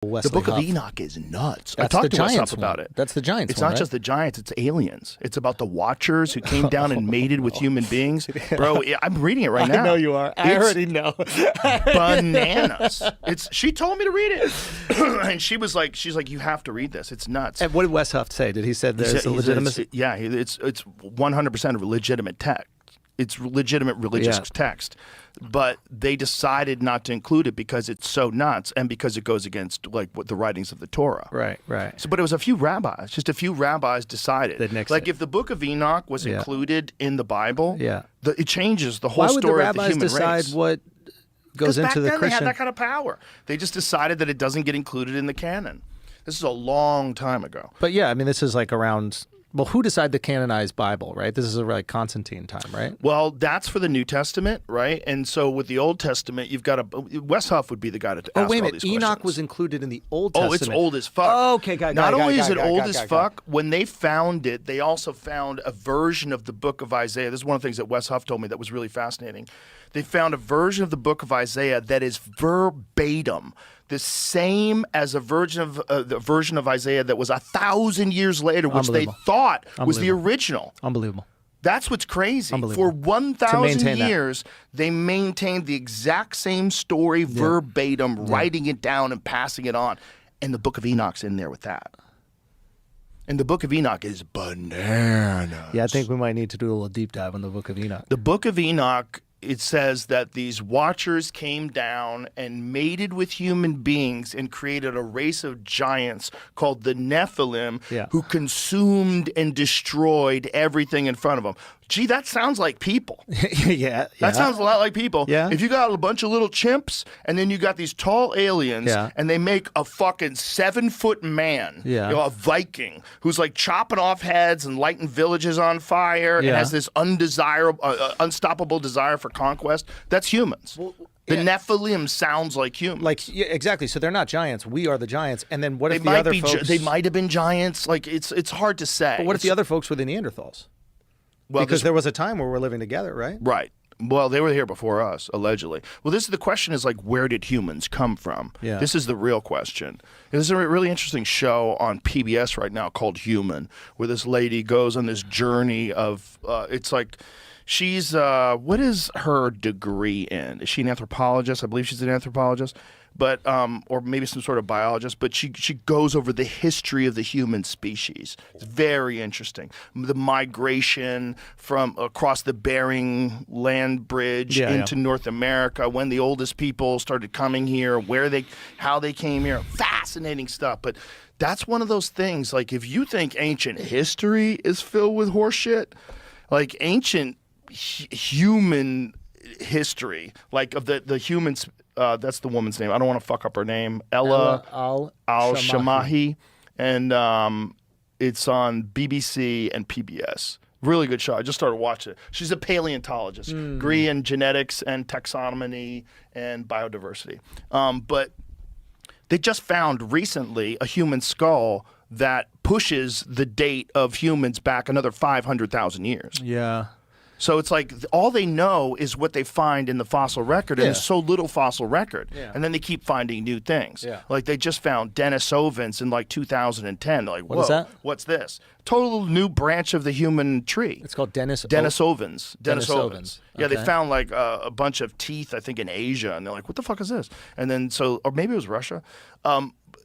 Wesley The Book of Huff. Enoch is nuts. That's I talked the to Wes Giants Huff about one. it. That's the Giants It's one, not right? just the Giants, it's aliens. It's about the Watchers who came down and mated with human beings. Bro, I'm reading it right now. I know you are. I It's already know. bananas. She told me to read it. And she's like, you have to read this. It's nuts. And what did Wes Huff say? Did he say there's a legitimacy? It's 100% of a legitimate text. It's legitimate religious text, but they decided not to include it because it's so nuts and because it goes against like what the writings of the Torah. Right. So, but it was a few rabbis. Just a few rabbis decided. That nixed like it. if the Book of Enoch was included in the Bible, it changes the whole Why would the story of the rabbis human decide race. what goes into back the then Christian? they had that kind of power. They just decided that it doesn't get included in the canon. This is a long time ago. But yeah, I mean, this is like around. Well, who decided the canonized Bible, right? This is like Constantine time, right? Well, that's for the New Testament, right? And so with the Old Testament, you've got Wes Huff would be the guy to ask all wait a these minute. Enoch questions. was included in the Old Testament. Oh, it's old as fuck. Oh, okay, Not only is it old as fuck, when they found it, they also found a version of the Book of Isaiah. This is one of the things that Wes Huff told me that was really fascinating. They found a version of the Book of Isaiah that is verbatim the same as a version of Isaiah that was 1,000 years later, which they thought was the original. Unbelievable. That's what's crazy. For 1,000 years, they maintained the exact same story verbatim, writing it down and passing it on. And the Book of Enoch's in there with that. And the Book of Enoch is bananas. Yeah, I think we might need to do a little deep dive on the Book of Enoch. The Book of Enoch, it says that these Watchers came down and mated with human beings and created a race of giants called the Nephilim who consumed and destroyed everything in front of them. Gee, that sounds like people. That sounds a lot like people. If you got a bunch of little chimps and then you got these tall aliens and they make a fucking 7-foot man, you know, a Viking, who's like chopping off heads and lighting villages on fire and has this unstoppable desire for conquest, that's humans. The Nephilim sounds like humans. Exactly. So they're not giants. We are the giants. And then what if the other folks... They might have been giants. Like, it's hard to say. But what if the other folks were the Neanderthals? Well, because there was a time where we're living together, right? Right. Well, they were here before us, allegedly. Well, the question is like, where did humans come from? This is the real question. There's a really interesting show on PBS right now called Human, where this lady goes on this journey of, it's like, she's, what is her degree in? Is she an anthropologist? I believe she's an anthropologist. But or maybe some sort of biologist, but she goes over the history of the human species. It's very interesting. The migration from across the Bering Land Bridge into North America, when the oldest people started coming here, how they came here. Fascinating stuff. But that's one of those things, like if you think ancient history is filled with horseshit, like ancient human history, like of the humans. That's the woman's name. I don't want to fuck up her name. Ella al-Shamahi. And it's on BBC and PBS. Really good show. I just started watching it. She's a paleontologist. Degree in genetics and taxonomy and biodiversity. But they just found recently a human skull that pushes the date of humans back another 500,000 years. Yeah. So it's like all they know is what they find in the fossil record, and there's so little fossil record. And then they keep finding new things. Like they just found Denisovans in like 2010. They're like, whoa, what is that? What's this? Total new branch of the human tree. It's called Denisovans. Denisovans. Yeah, they found like a bunch of teeth, I think, in Asia, and they're like, what the fuck is this? And then or maybe it was Russia.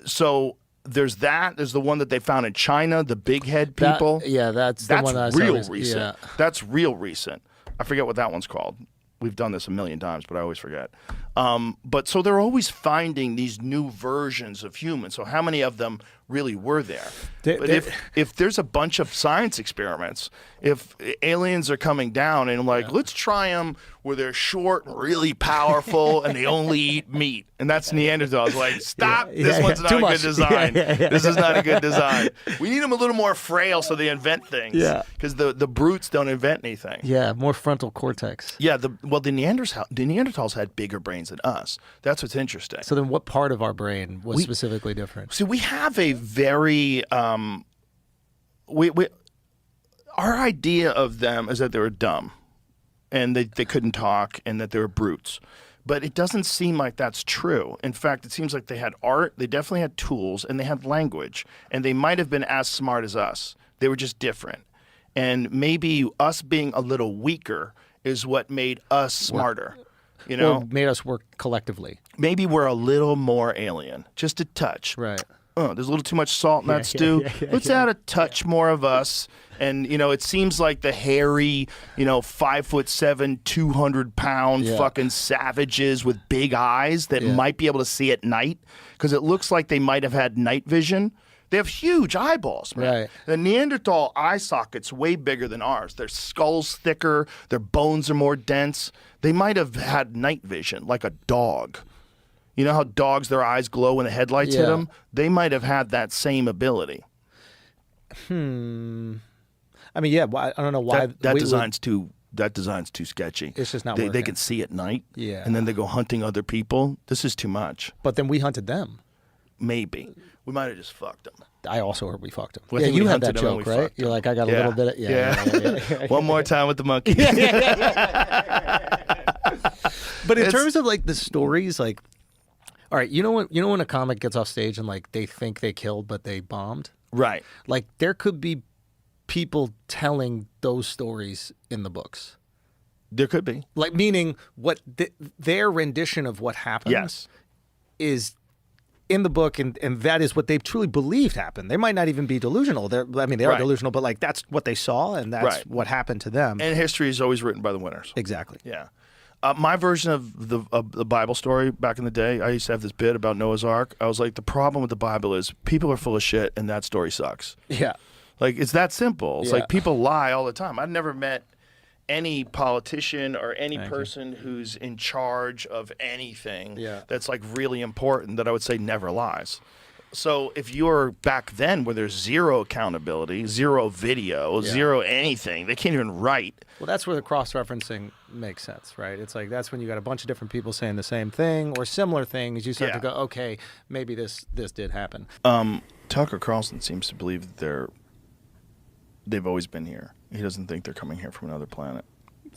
So there's that. There's the one that they found in China, the big head people. That's the one that I real recent. That's real recent. I forget what that one's called. We've done this a million times, but I always forget. But so they're always finding these new versions of humans. So how many of them really were there? But if there's a bunch of science experiments, if aliens are coming down and like, let's try them where they're short and really powerful and they only eat meat. And that's Neanderthals. Like, stop. This one's not a good design. This is not a good design. We need them a little more frail so they invent things. Because the brutes don't invent anything. Yeah, more frontal cortex. Yeah, the Neanderthals had bigger brains than us. That's what's interesting. So then what part of our brain was specifically different? See, we have a very our idea of them is that they were dumb and they couldn't talk and that they were brutes. But it doesn't seem like that's true. In fact, it seems like they had art, they definitely had tools, and they had language. And they might have been as smart as us. They were just different. And maybe us being a little weaker is what made us smarter. You know? Or made us work collectively. Maybe we're a little more alien, just a touch. Right. There's a little too much salt in that stew. Let's add a touch more of us. And, you know, it seems like the hairy, 5'7", 200-pound fucking savages with big eyes that might be able to see at night, because it looks like they might have had night vision. They have huge eyeballs, man. Right. The Neanderthal eye socket's way bigger than ours. Their skull's thicker. Their bones are more dense. They might have had night vision, like a dog. You know how dogs, their eyes glow when the headlights hit them? They might have had that same ability. I mean, yeah, I don't know why. That design's too sketchy. It's just not They working. can see at night, Yeah. and then they go hunting other people. This is too much. But then we hunted them. Maybe. We might have just fucked them. I also heard we fucked them. Well, I think you we had that hunted them and joke, we right? fucked You're them. like, I got a little bit of... Yeah. One more time with the monkey. But in terms of, like, the stories, like... All right, you know when a comic gets off stage and, like, they think they killed, but they bombed? Right. Like, there could be people telling those stories in the books. There could be. Like, meaning what their rendition of what happened is in the book, and that is what they truly believed happened. They might not even be delusional. They are delusional, but, like, that's what they saw, and that's what happened to them. And history is always written by the winners. Exactly. Yeah. My version of the Bible story back in the day, I used to have this bit about Noah's Ark. I was like, the problem with the Bible is people are full of shit, and that story sucks. Yeah. Like, it's that simple. It's Yeah. like people lie all the time. I've never met any politician or any person who's in charge of anything that's, like, really important that I would say never lies. So if you're back then where there's zero accountability, zero video, zero anything, they can't even write. Well, that's where the cross-referencing makes sense, right? It's like that's when you got a bunch of different people saying the same thing or similar things. You start to go, okay, maybe this did happen. Tucker Carlson seems to believe that they've always been here. He doesn't think they're coming here from another planet.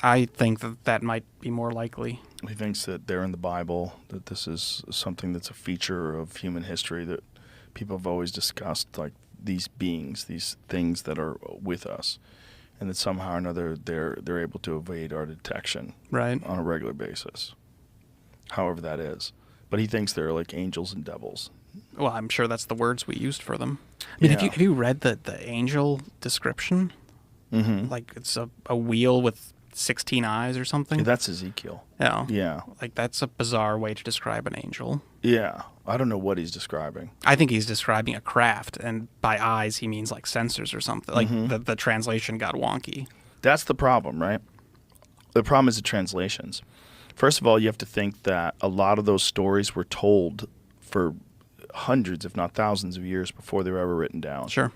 I think that might be more likely. He thinks that they're in the Bible, that this is something that's a feature of human history, that people have always discussed, like these beings, these things that are with us, and that somehow or another they're able to evade our detection Right. on a regular basis, however that is. But he thinks they're like angels and devils. Well, I'm sure that's the words we used for them. I mean, have you read the angel description? Mm-hmm. Like it's a wheel with 16 eyes or something. Yeah, that's Ezekiel. Yeah. Yeah. Like that's a bizarre way to describe an angel. Yeah. I don't know what he's describing. I think he's describing a craft, and by eyes he means like sensors or something. Like the translation got wonky. That's the problem, right? The problem is the translations. First of all, you have to think that a lot of those stories were told for hundreds, if not thousands of years before they were ever written down. Sure.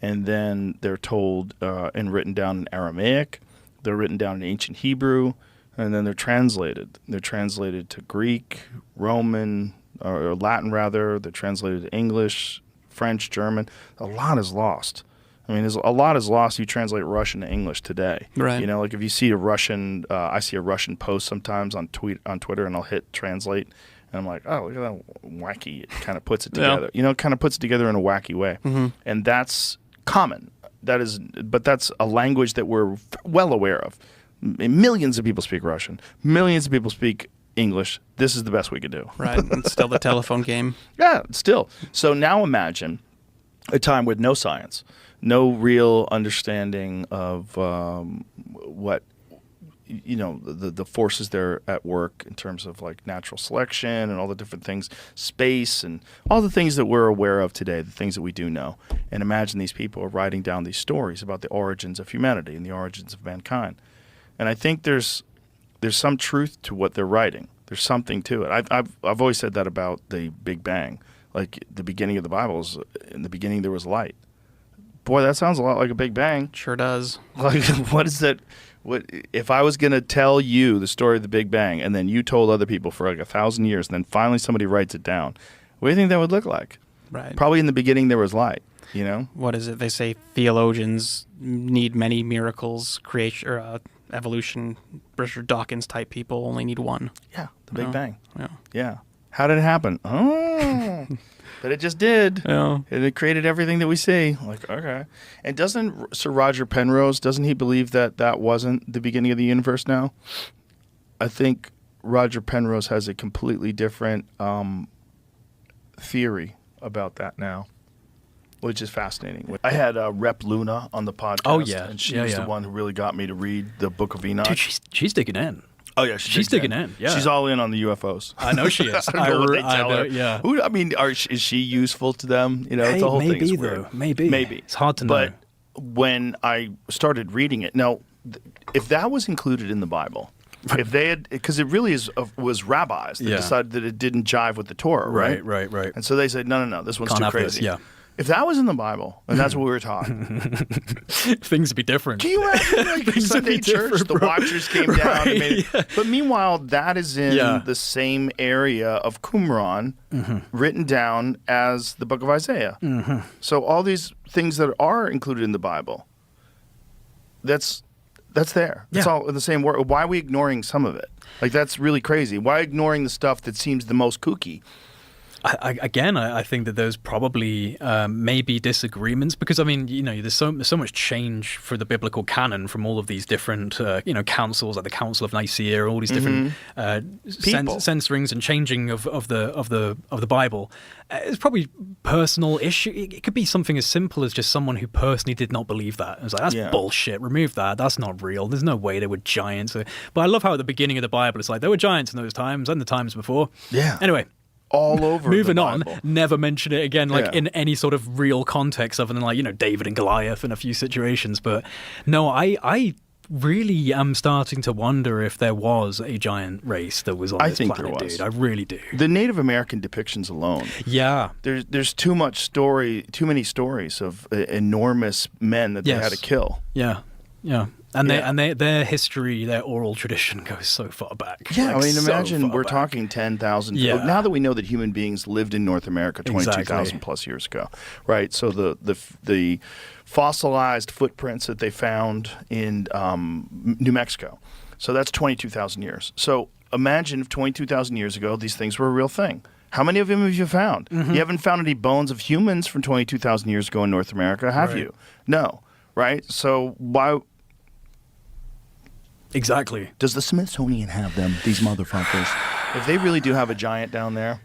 And then they're told and written down in Aramaic. They're written down in ancient Hebrew, and then they're translated. They're translated to Greek, Roman, or Latin rather. They're translated to English, French, German. A lot is lost. I mean, a lot is lost. You translate Russian to English today. Right. You know, like if you see a Russian, I see a Russian post sometimes on Twitter, and I'll hit translate, and I'm like, oh, look at that wacky. It kind of puts it together. Yeah. You know, it kind of puts it together in a wacky way. Mm-hmm. And that's common. But that's a language that we're well aware of. Millions of people speak Russian. Millions of people speak English. This is the best we could do. Right. And still the telephone game. Yeah, still. So now imagine a time with no science, no real understanding of what, you know, the forces that are at work in terms of like natural selection and all the different things, space and all the things that we're aware of today, the things that we do know. And imagine these people are writing down these stories about the origins of humanity and the origins of mankind. And I think there's some truth to what they're writing. There's something to it. I've always said that about the Big Bang. Like the beginning of the Bible is, in the beginning there was light. Boy, that sounds a lot like a Big Bang. Sure does. Like, what is that? What if I was going to tell you the story of the Big Bang, and then you told other people for like 1,000 years, and then finally somebody writes it down? What do you think that would look like? Right. Probably in the beginning there was light. You know. What is it? They say theologians need many miracles. Creation or evolution, Richard Dawkins type people only need one. Yeah, The Big Bang. Yeah. Yeah. How did it happen? Oh, but it just did. Yeah. And it created everything that we see. Like, okay. And doesn't Sir Roger Penrose, doesn't he believe that that wasn't the beginning of the universe now? I think Roger Penrose has a completely different theory about that now, which is fascinating. I had Rep Luna on the podcast. Oh, yeah. And she was the one who really got me to read the Book of Enoch. Dude, she's digging in. Oh, yeah. She's digging in. Yeah. She's all in on the UFOs. I know she is. I don't know what they tell her. Yeah. I mean, is she useful to them? You know, Hey, the whole maybe, thing is though. weird. Maybe. It's hard to know. But when I started reading it, now, if that was included in the Bible, if they had, because it really was rabbis that decided that it didn't jive with the Torah, right? Right. And so they said, no, this one's Can't too have crazy. this, yeah. If that was in the Bible, and that's what we were taught, Things would be different. can you imagine like Things would Sunday be church, different, the bro. Watchers came down and made it. Yeah. But meanwhile, that is in Yeah. the same area of Qumran, written down as the book of Isaiah. So all these things that are included in the Bible, that's there. It's Yeah. all in the same word. Why are we ignoring some of it? Like, that's really crazy. Why ignoring the stuff that seems the most kooky? I think that there's probably maybe disagreements because I mean, there's so much change for the biblical canon from all of these different councils, like the Council of Nicaea, all these different censorings and changing of the Bible. It's probably personal issue. It could be something as simple as just someone who personally did not believe that. It's like, that's bullshit. Remove that. That's not real. There's no way there were giants. But I love how at the beginning of the Bible it's like there were giants in those times and the times before. Yeah. Anyway. All over Moving the on, Bible. never mention it again, like Yeah. in any sort of real context other than like, David and Goliath in a few situations. But no, I really am starting to wonder if there was a giant race that was on this think planet, there was. dude. I really do. The Native American depictions alone. Yeah. There's too many stories of enormous men that they had to kill. Yeah. And their history, their oral tradition goes so far back. Yeah, Like, I mean, so imagine far we're back. talking 10,000. Yeah. Now that we know that human beings lived in North America 22,000 plus years ago, right? So the fossilized footprints that they found in New Mexico, so that's 22,000 years. So imagine if 22,000 years ago these things were a real thing. How many of them have you found? You haven't found any bones of humans from 22,000 years ago in North America, have you? No, right? So why? Exactly. Does the Smithsonian have them, these motherfuckers? If they really do have a giant down there,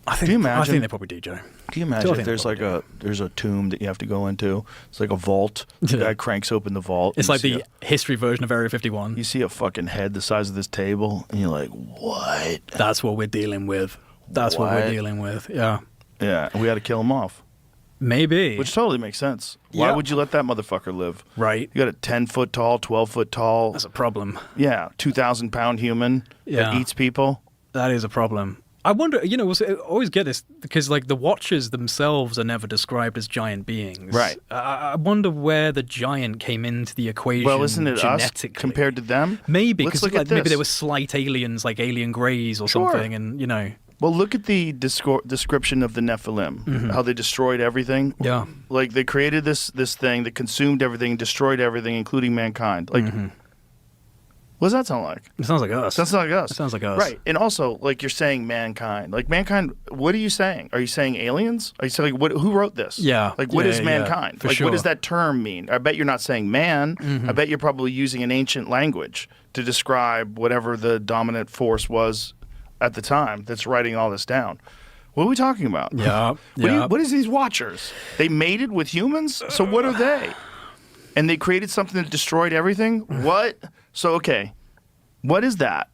I think, Can you imagine? I think they probably do, Joe. can you I imagine think if there's they like probably there's a tomb that you have to go into? It's like a vault. The Yeah. guy cranks open the vault. It's and like you the history version of Area 51. you see a fucking head the size of this table, and you're like, what? That's what we're dealing with. That's what we're What? dealing with. Yeah. Yeah, and we had to kill him off, Maybe. which totally makes sense. Why Yeah. would you let that motherfucker live? Right. You got a 10-foot tall, 12-foot tall, That's a problem. 2,000-pound human that Yeah. eats people. That is a problem. I wonder, I always get this because, like, the Watchers themselves are never described as giant beings. Right. I wonder where the giant came into the equation. Well, isn't it us genetically. compared to them? Maybe Let's because look at maybe this. there were slight aliens, like alien greys or Sure. something, and Well, look at the description of the Nephilim, how they destroyed everything. Yeah. Like, they created this thing that consumed everything, destroyed everything, including mankind. Like, what does that sound like? It sounds like us. Sounds like us. It sounds like us. Right. And also, like, you're saying mankind. Like, mankind, what are you saying? Are you saying aliens? Are you saying, like, who wrote this? Yeah. Like, what Yeah, is yeah, mankind? for Like, sure. what does that term mean? I bet you're not saying man. I bet you're probably using an ancient language to describe whatever the dominant force was at the time that's writing all this down. What are we talking about? Yeah. What is these Watchers? They mated with humans? So what are they? And they created something that destroyed everything? What? So, okay. What is that?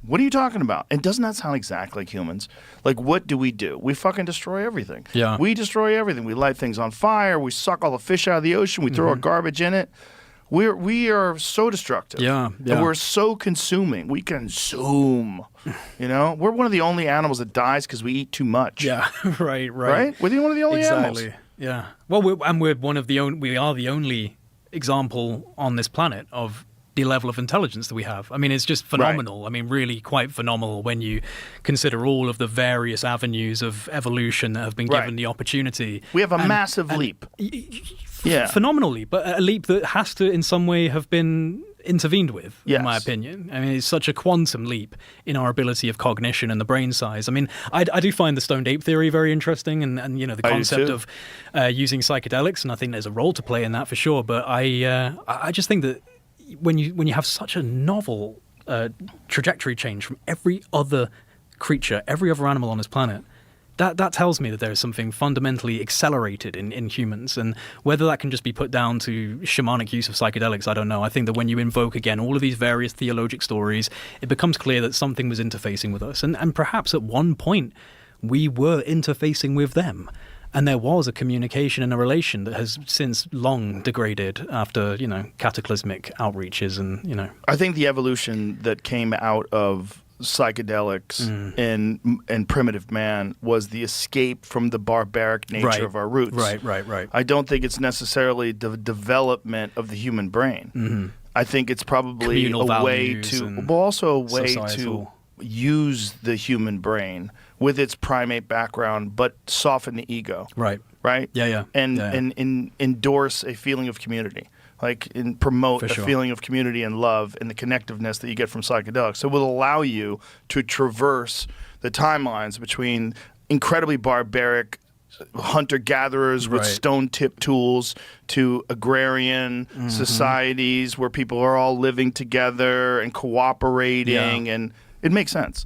What are you talking about? And doesn't that sound exactly like humans? Like, what do? We fucking destroy everything. Yeah. We destroy everything. We light things on fire. We suck all the fish out of the ocean. We throw our garbage in it. We are so destructive. Yeah, yeah. And we're so consuming. We consume. We're one of the only animals that dies because we eat too much. Yeah. Right. Right? We're one of the only animals. Exactly. Yeah. Well, we're one of the only. We are the only example on this planet of the level of intelligence that we have. I mean, it's just phenomenal. I mean, really quite phenomenal when you consider all of the various avenues of evolution that have been given the opportunity. We have a massive leap. Yeah. Phenomenally, but a leap that has to in some way have been intervened with, in my opinion. I mean, it's such a quantum leap in our ability of cognition and the brain size. I mean, I do find the stoned ape theory very interesting, and the concept of using psychedelics, and I think there's a role to play in that for sure. But I just think that when you have such a novel trajectory change from every other creature, every other animal on this planet, that tells me that there is something fundamentally accelerated in humans. And whether that can just be put down to shamanic use of psychedelics, I don't know. I think that when you invoke, again, all of these various theological stories, it becomes clear that something was interfacing with us. And perhaps at one point, we were interfacing with them. And there was a communication and a relation that has since long degraded after, cataclysmic outreaches and. I think the evolution that came out of psychedelics and primitive man was the escape from the barbaric nature of our roots. Right. I don't think it's necessarily the development of the human brain. Mm-hmm. I think it's probably Communal a way societal. to use the human brain with its primate background, but soften the ego. Right. Yeah. And endorse a feeling of community. And promote a feeling of community and love and the connectiveness that you get from psychedelics. So it will allow you to traverse the timelines between incredibly barbaric hunter-gatherers with stone-tipped tools to agrarian societies where people are all living together and cooperating, and it makes sense.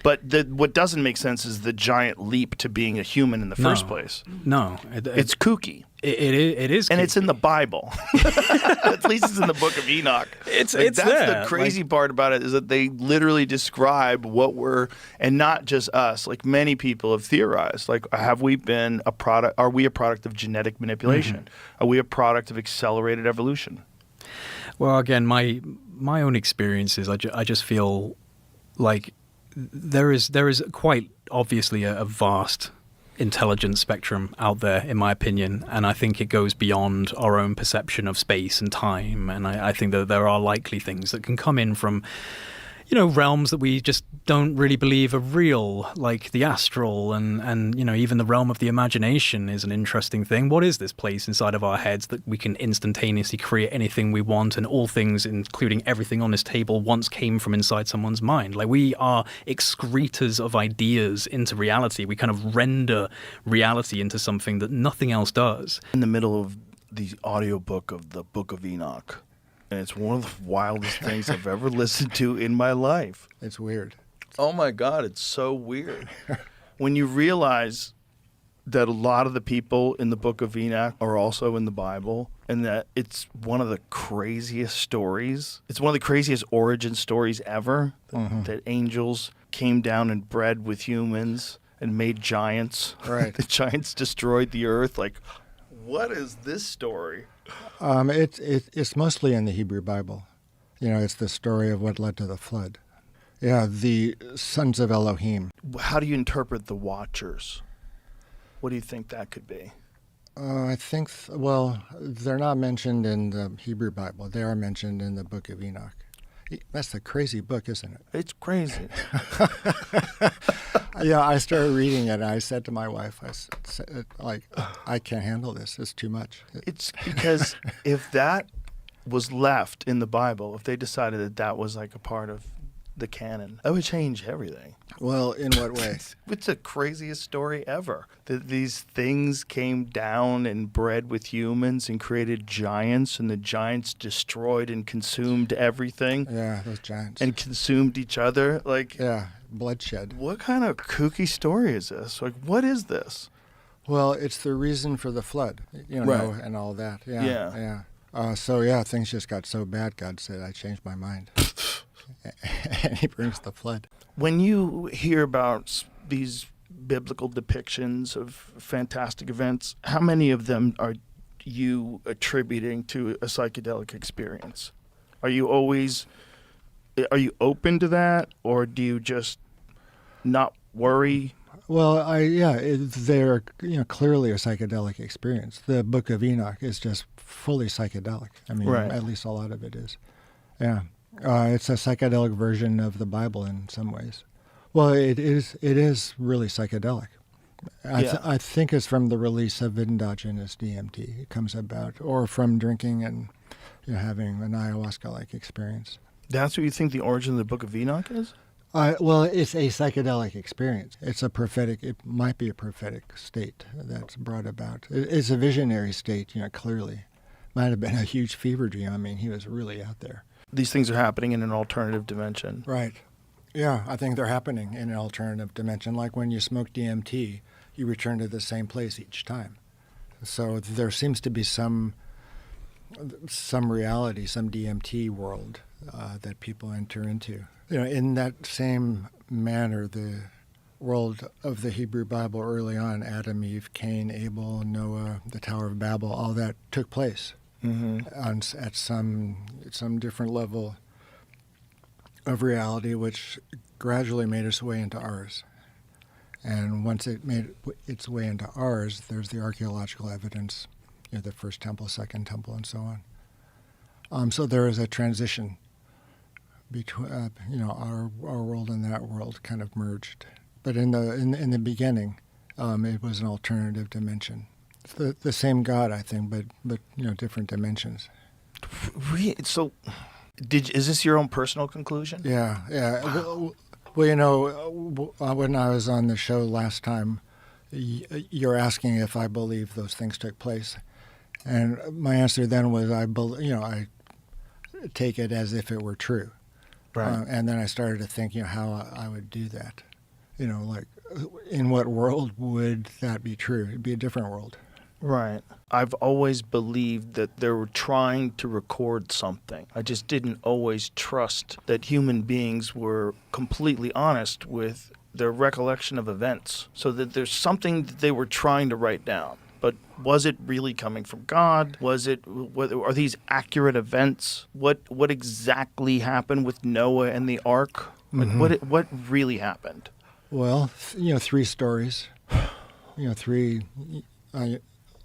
But what doesn't make sense is the giant leap to being a human in the first place. No. It's kooky. It is, and it's in the Bible. At least it's in the Book of Enoch. That's there. The crazy part about it is that they literally describe what we're, and not just us. Many people have theorized. Have we been a product? Are we a product of genetic manipulation? Are we a product of accelerated evolution? Well, again, my own experiences, I just feel like there is quite obviously a vast intelligence spectrum out there, in my opinion, and I think it goes beyond our own perception of space and time, and I think that there are likely things that can come in from realms that we just don't really believe are real, like the astral and even the realm of the imagination is an interesting thing. What is this place inside of our heads that we can instantaneously create anything we want, and all things, including everything on this table, once came from inside someone's mind? We are excretors of ideas into reality. We kind of render reality into something that nothing else does. In the middle of the audiobook of the Book of Enoch, and it's one of the wildest things I've ever listened to in my life. It's weird. Oh my God, it's so weird. When you realize that a lot of the people in the Book of Enoch are also in the Bible, and that it's one of the craziest stories. It's one of the craziest origin stories ever, that angels came down and bred with humans and made giants. Right. The giants destroyed the earth. What is this story? It's mostly in the Hebrew Bible. It's the story of what led to the flood. Yeah, the sons of Elohim. How do you interpret the Watchers? What do you think that could be? I think, they're not mentioned in the Hebrew Bible. They are mentioned in the Book of Enoch. That's a crazy book, isn't it? It's crazy. Yeah, I started reading it, and I said to my wife, I can't handle this. It's too much. It's because if that was left in the Bible, if they decided that was a part of the canon, that would change everything. Well, in what way? It's the craziest story ever. That these things came down and bred with humans and created giants, and the giants destroyed and consumed everything. Yeah, those giants. And consumed each other. Yeah, bloodshed. What kind of kooky story is this? What is this? Well, it's the reason for the flood, right. And all that. Yeah. Things just got so bad, God said, I changed my mind. And he brings the flood. When you hear about these biblical depictions of fantastic events, how many of them are you attributing to a psychedelic experience? Are you open to that, or do you just not worry? Well, they're clearly a psychedelic experience. The Book of Enoch is just fully psychedelic. I mean, At least a lot of it is. Yeah. It's a psychedelic version of the Bible in some ways. Well, it is really psychedelic. I think it's from the release of endogenous DMT. It comes about, or from drinking and having an ayahuasca-like experience. That's what you think the origin of the Book of Enoch is? Well, it's a psychedelic experience. It's a prophetic. It might be a prophetic state that's brought about. It's a visionary state, clearly. Might have been a huge fever dream. I mean, he was really out there. These things are happening in an alternative dimension. Right. Yeah, I think they're happening in an alternative dimension. Like when you smoke DMT, you return to the same place each time. So there seems to be some reality, some DMT world that people enter into. In that same manner, the world of the Hebrew Bible early on, Adam, Eve, Cain, Abel, Noah, the Tower of Babel, all that took place at some different level of reality, which gradually made its way into ours. And once it made its way into ours, there's the archaeological evidence, the first temple, second temple, and so on. So there is a transition between, our world and that world kind of merged. But in the beginning, it was an alternative dimension. It's the same God, I think, but different dimensions. So, is this your own personal conclusion? Yeah. Well, when I was on the show last time, you're asking if I believe those things took place, and my answer then was I take it as if it were true. Right. And then I started to think, how I would do that. Like, in what world would that be true? It'd be a different world. Right. I've always believed that they were trying to record something. I just didn't always trust that human beings were completely honest with their recollection of events, so that there's something that they were trying to write down. But was it really coming from God? Are these accurate events? What exactly happened with Noah and the ark? Mm-hmm. What really happened? Well, 3 stories. Three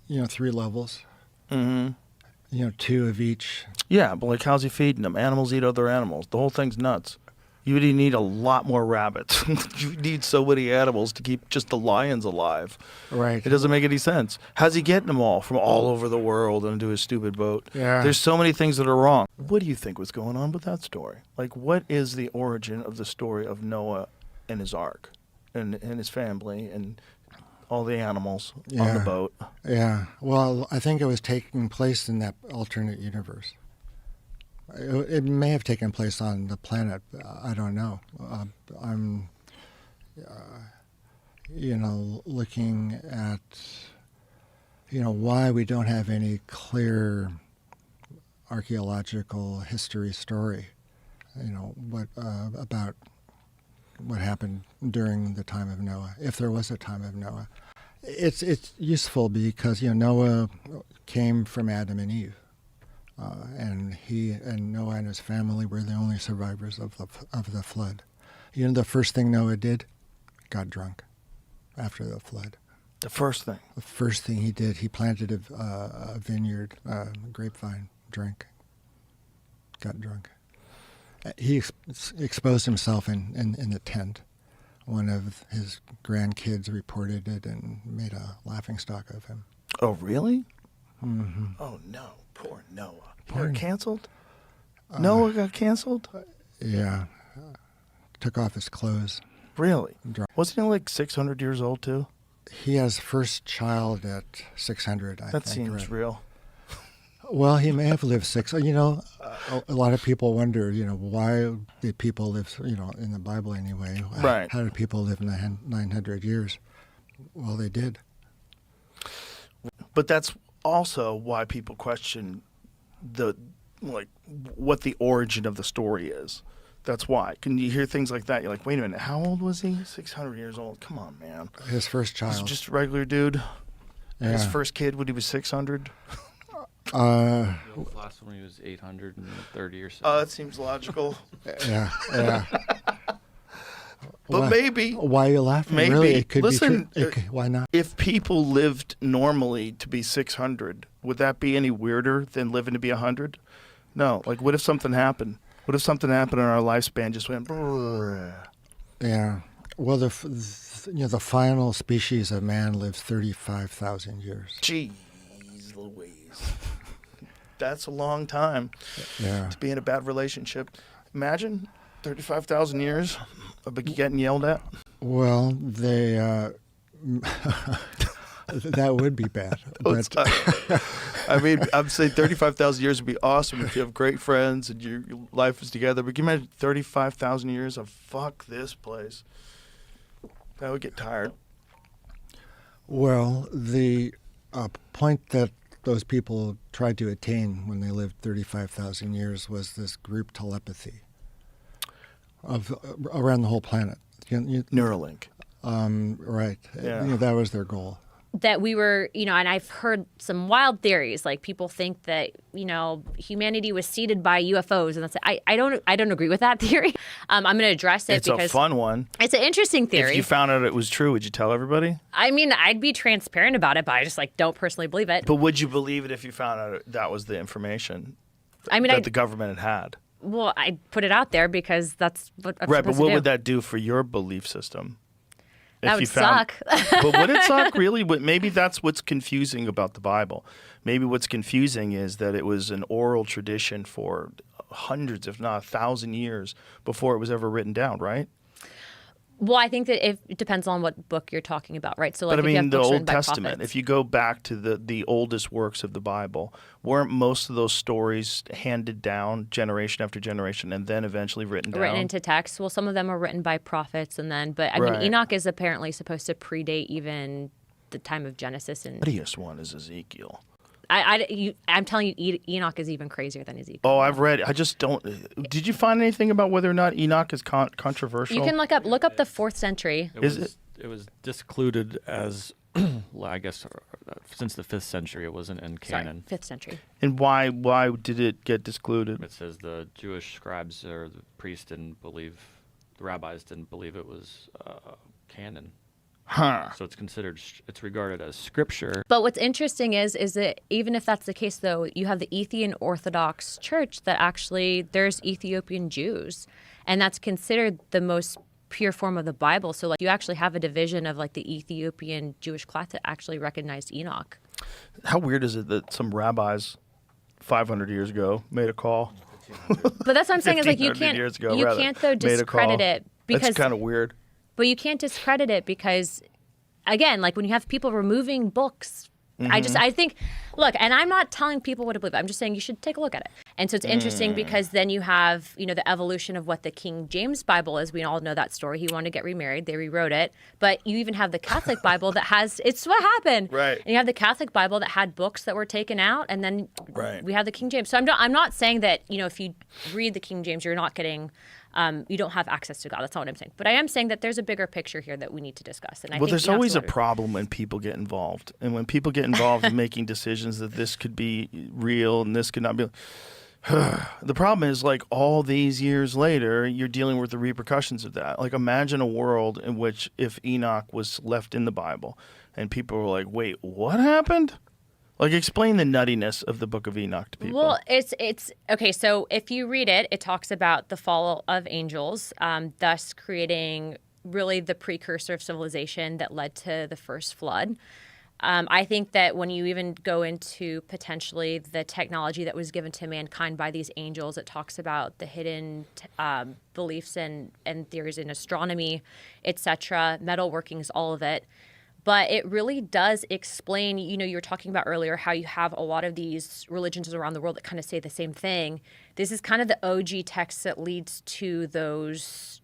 levels. Mm-hmm. 2 of each. Yeah, but how's he feeding them? Animals eat other animals. The whole thing's nuts. You would need a lot more rabbits. You need so many animals to keep just the lions alive. Right. It doesn't make any sense. How's he getting them all from all over the world into his stupid boat? Yeah. There's so many things that are wrong. What do you think was going on with that story? What is the origin of the story of Noah and his ark and his family and all the animals on the boat? Yeah. Well, I think it was taking place in that alternate universe. It may have taken place on the planet. I don't know. I'm, looking at, why we don't have any clear archaeological history story. About what happened during the time of Noah, if there was a time of Noah. It's useful because Noah came from Adam and Eve. And he and Noah and his family were the only survivors of the flood. The first thing Noah did, got drunk after the flood. The first thing? The first thing he did, he planted a vineyard, grapevine, drank, got drunk. He exposed himself in the tent. One of his grandkids reported it and made a laughingstock of him. Oh, really? Mm-hmm. Oh, no. Poor Noah. He got canceled? Noah got canceled? Yeah. Took off his clothes. Really? Wasn't he 600 years old, too? He has first child at 600, I think. That seems real. Well, he may have lived 6. A lot of people wonder, why did people live, in the Bible anyway? Right. How did people live 900 years? Well, they did. But that's also why people question what the origin of the story is. That's why. Can you hear things like that? You're like, wait a minute, how old was he? 600 years old? Come on, man. His first child. He's just a regular dude. Yeah. His first kid when he was 600. The last one he was 830 or so. Oh, that seems logical. Yeah. But maybe. Why are you laughing? Maybe. Really, it could Listen, be true. Why not? If people lived normally to be 600, would that be any weirder than living to be 100? No. What if something happened? What if something happened and our lifespan just went... Brrr. Yeah. Well, the final species of man lives 35,000 years. Jeez Louise. that's a long time to be in a bad relationship. Imagine 35,000 years of getting yelled at. Well, they that would be bad. But I mean, I'm saying 35,000 years would be awesome if you have great friends and your life is together. But can you imagine 35,000 years of fuck this place? That would get tired. well, the point that those people tried to attain when they lived 35,000 years was this group telepathy of around the whole planet. Neuralink. Right. Yeah. That was their goal. That we were, and I've heard some wild theories, like people think that, humanity was seeded by UFOs, and that's I don't agree with that theory. I'm going to address it It's because a fun one. it's an interesting theory. If you found out it was true, would you tell everybody? I mean, I'd be transparent about it, but I just don't personally believe it. But would you believe it if you found out that was the information I mean, that the government had? Well, I'd put it out there because that's what I'm Right, supposed but what to do. would that do for your belief system? That If would you found- suck. But would it suck, really? Maybe that's what's confusing about the Bible. Maybe what's confusing is that it was an oral tradition for hundreds, if not 1,000 years before it was ever written down, right? Well, I think that it depends on what book you're talking about, right? So, like, But I if you have mean, the books written Old by Testament, prophets- if you go back to the oldest works of the Bible, weren't most of those stories handed down generation after generation and then eventually written down? written into text. Well, some of them are written by prophets, and then, but I Right. mean, Enoch is apparently supposed to predate even the time of Genesis. And Prettiest one is Ezekiel. I'm telling you, Enoch is even crazier than Ezekiel. Oh, I've read. I just don't. Did you find anything about whether or not Enoch is controversial? You can look up the 4th century. It was discluded as, I guess, since the 5th century. It wasn't in canon. Sorry, 5th century. And why did it get discluded? It says the Jewish scribes or the priests didn't believe, the rabbis didn't believe it was canon. Huh. So it's regarded as scripture. But what's interesting is that even if that's the case, though, you have the Ethiopian Orthodox Church that actually there's Ethiopian Jews, and that's considered the most pure form of the Bible. So, like, you actually have a division of like the Ethiopian Jewish class that actually recognized Enoch. How weird is it that some rabbis 500 years ago made a call? But that's what I'm saying is like you 1,500 years ago, can't rather, though made a discredit call. it because That's kind of weird. But you can't discredit it because, again, like when you have people removing books, I think, look, and I'm not telling people what to believe. I'm just saying you should take a look at it. And so it's interesting because then you have, the evolution of what the King James Bible is. We all know that story. He wanted to get remarried. They rewrote it. But you even have the Catholic Bible that has, it's what happened. Right. And you have the Catholic Bible that had books that were taken out. And then we have the King James. So I'm not saying that, if you read the King James, you're not getting... you don't have access to God. That's not what I'm saying. But I am saying that there's a bigger picture here that we need to discuss. And I think there's always a problem when people get involved. And when people get involved in making decisions that this could be real and this could not be. The problem is, like, all these years later, you're dealing with the repercussions of that. Like, imagine a world in which if Enoch was left in the Bible and people were like, wait, what happened? Like, explain the nuttiness of the Book of Enoch to people. Well, it's okay. So if you read it, it talks about the fall of angels, thus creating really the precursor of civilization that led to the first flood. I think that when you even go into potentially the technology that was given to mankind by these angels, it talks about the hidden beliefs and theories in astronomy, etc., metalworkings, all of it. But it really does explain, you were talking about earlier how you have a lot of these religions around the world that kind of say the same thing. This is kind of the OG text that leads to those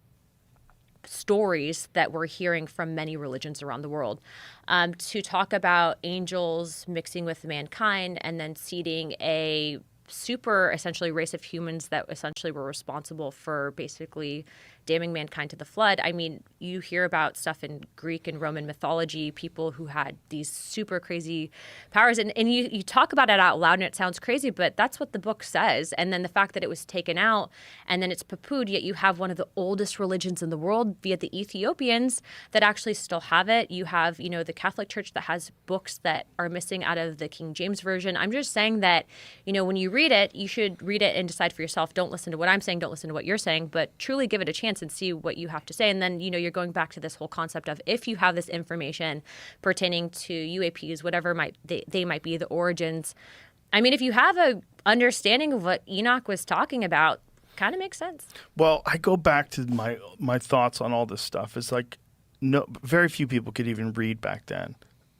stories that we're hearing from many religions around the world. To talk about angels mixing with mankind and then seeding a super essentially race of humans that essentially were responsible for basically damning mankind to the flood. I mean, you hear about stuff in Greek and Roman mythology, people who had these super crazy powers. And you talk about it out loud and it sounds crazy, but that's what the book says. And then the fact that it was taken out and then it's poo-pooed, yet you have one of the oldest religions in the world via the Ethiopians that actually still have it. You have, the Catholic Church that has books that are missing out of the King James Version. I'm just saying that, when you read it, you should read it and decide for yourself. Don't listen to what I'm saying. Don't listen to what you're saying, but truly give it a chance and see what you have to say. And then, you're going back to this whole concept of if you have this information pertaining to UAPs, whatever they might be, the origins, I mean, if you have a understanding of what Enoch was talking about, kind of makes sense. Well, I go back to my thoughts on all this stuff. It's like very few people could even read back then.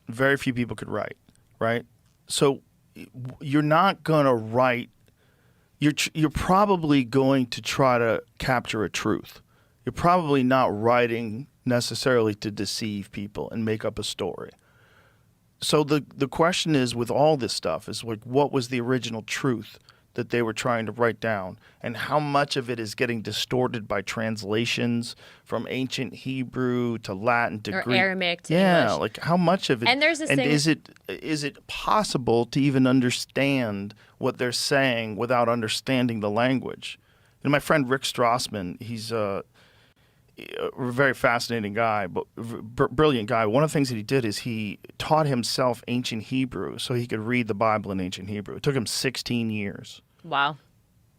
Very few people could write, right? So you're not going to write. You're probably going to try to capture a truth. You're probably not writing necessarily to deceive people and make up a story. So the question is, with all this stuff, is like, what was the original truth that they were trying to write down, and how much of it is getting distorted by translations from ancient Hebrew to Latin to or Greek, Aramaic to English. like how much of it? And there's this thing, is it possible to even understand what they're saying without understanding the language? And my friend Rick Strassman, he's a very fascinating guy, but brilliant guy. One of the things that he did is he taught himself ancient Hebrew so he could read the Bible in ancient Hebrew. It took him 16 years. Wow.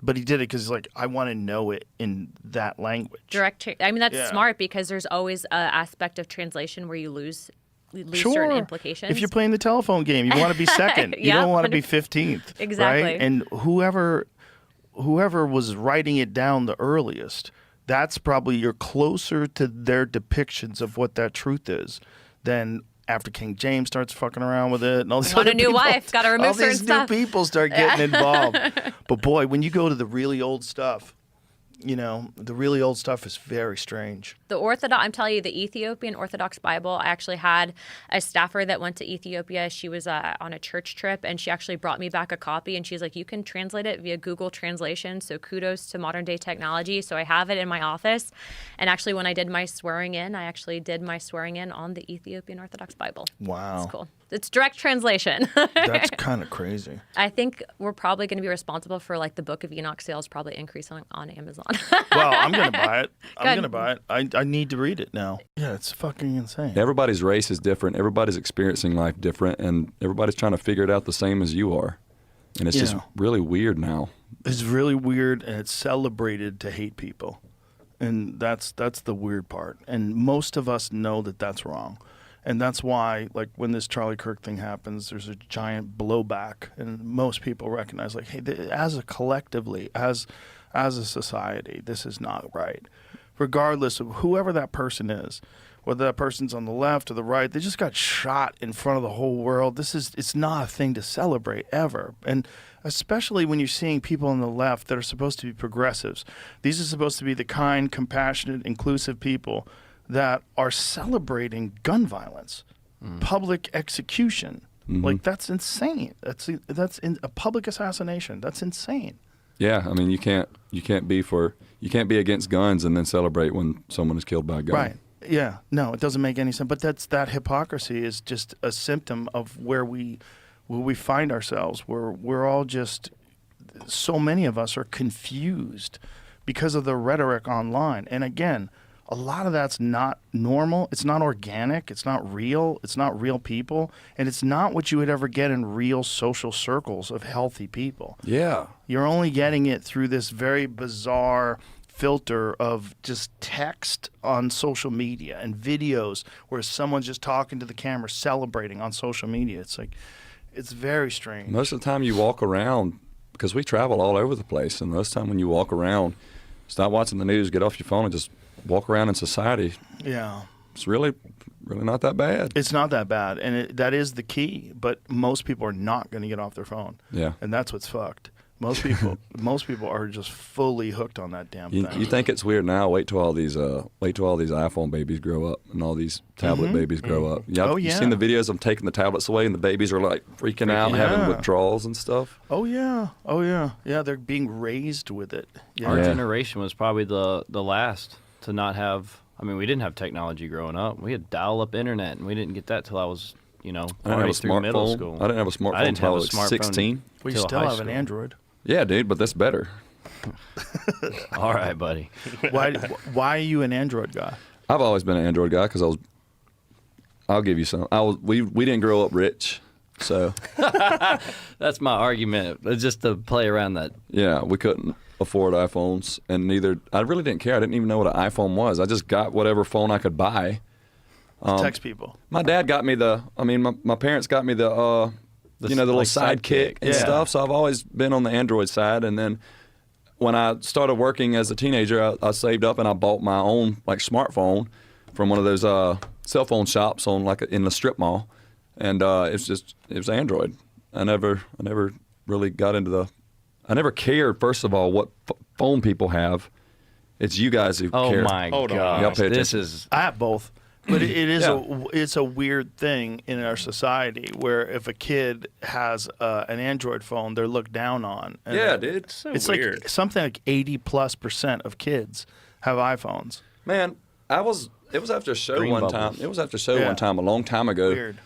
But he did it because he's like, I want to know it in that language. I mean, that's smart, because there's always an aspect of translation where you lose certain implications. If you're playing the telephone game, you want to be second. You don't want to be 15th. Exactly. Right? And whoever was writing it down the earliest, that's probably, you're closer to their depictions of what that truth is than after King James starts fucking around with it. And all these Want other a new people, wife, got to remove all certain these stuff. new people start getting involved. But boy, when you go to the really old stuff, the really old stuff is very strange. The Orthodox, I'm telling you, the Ethiopian Orthodox Bible, I actually had a staffer that went to Ethiopia. She was on a church trip, and she actually brought me back a copy, and she's like, you can translate it via Google Translation, so kudos to modern day technology. So I have it in my office, and actually when I did my swearing in, I actually did my swearing in on the Ethiopian Orthodox Bible. Wow. It's cool. It's direct translation. That's kind of crazy. I think we're probably going to be responsible for like the Book of Enoch sales probably increasing on Amazon. Well, I'm going to buy it. I'm going to buy it. I need to read it now. Yeah, it's fucking insane. Everybody's race is different. Everybody's experiencing life different, and everybody's trying to figure it out the same as you are. And it's just really weird now. It's really weird, and it's celebrated to hate people. And that's the weird part. And most of us know that that's wrong. And that's why, like, when this Charlie Kirk thing happens, there's a giant blowback, and most people recognize, like, hey, as a collectively, as a society, this is not right. Regardless of whoever that person is, whether that person's on the left or the right, they just got shot in front of the whole world. It's not a thing to celebrate ever. And especially when you're seeing people on the left that are supposed to be progressives. These are supposed to be the kind, compassionate, inclusive people that are celebrating gun violence, public execution. Mm-hmm. Like, that's insane. That's a public assassination. That's insane. Yeah, I mean, you can't be against guns and then celebrate when someone is killed by a gun. Right. Yeah. No, it doesn't make any sense. But that hypocrisy is just a symptom of where we find ourselves. Where we're all just, so many of us are confused because of the rhetoric online. And again, a lot of that's not normal. It's not organic. It's not real. It's not real people. And it's not what you would ever get in real social circles of healthy people. Yeah. You're only getting it through this very bizarre filter of just text on social media and videos where someone's just talking to the camera, celebrating on social media. It's like, it's very strange. Most of the time you walk around, because we travel all over the place, and most of the time when you walk around, stop watching the news, get off your phone, and just walk around in society. Yeah. It's really not that bad. It's not that bad, and that is the key, but most people are not going to get off their phone. Yeah. And that's what's fucked. Most people are just fully hooked on that damn thing. You think it's weird now? Wait till all these iPhone babies grow up and all these tablet babies grow up. You've seen the videos of them taking the tablets away and the babies are like freaking out, having withdrawals and stuff. Oh yeah. Yeah, they're being raised with it. Yeah. Our generation was probably the last to not have. I mean, we didn't have technology growing up. We had dial-up internet, and we didn't get that till I was, I didn't have a through middle smartphone. school. I didn't have a smartphone until I was 16. We still have an Android. Yeah, dude, but that's better. All right, buddy. Why are you an Android guy? I've always been an Android guy because I'll give you some. We didn't grow up rich, so. That's my argument, just to play around that. Yeah, we couldn't afford iPhones, and I really didn't care. I didn't even know what an iPhone was. I just got whatever phone I could buy. Text people. My dad got me my parents got me the the little like sidekick and stuff. So I've always been on the Android side. And then when I started working as a teenager, I saved up and I bought my own like smartphone from one of those cell phone shops on like in the strip mall, and it was Android. I never really got into I never cared, first of all, what phone people have. It's you guys who care. Oh my God! I have both. But it is it's a weird thing in our society where if a kid has an Android phone, they're looked down on. And dude. It's weird. Like something like 80+% of kids have iPhones. Man, it was after a show Green one bubbles. time. It was after a show one time a long time ago. Weird.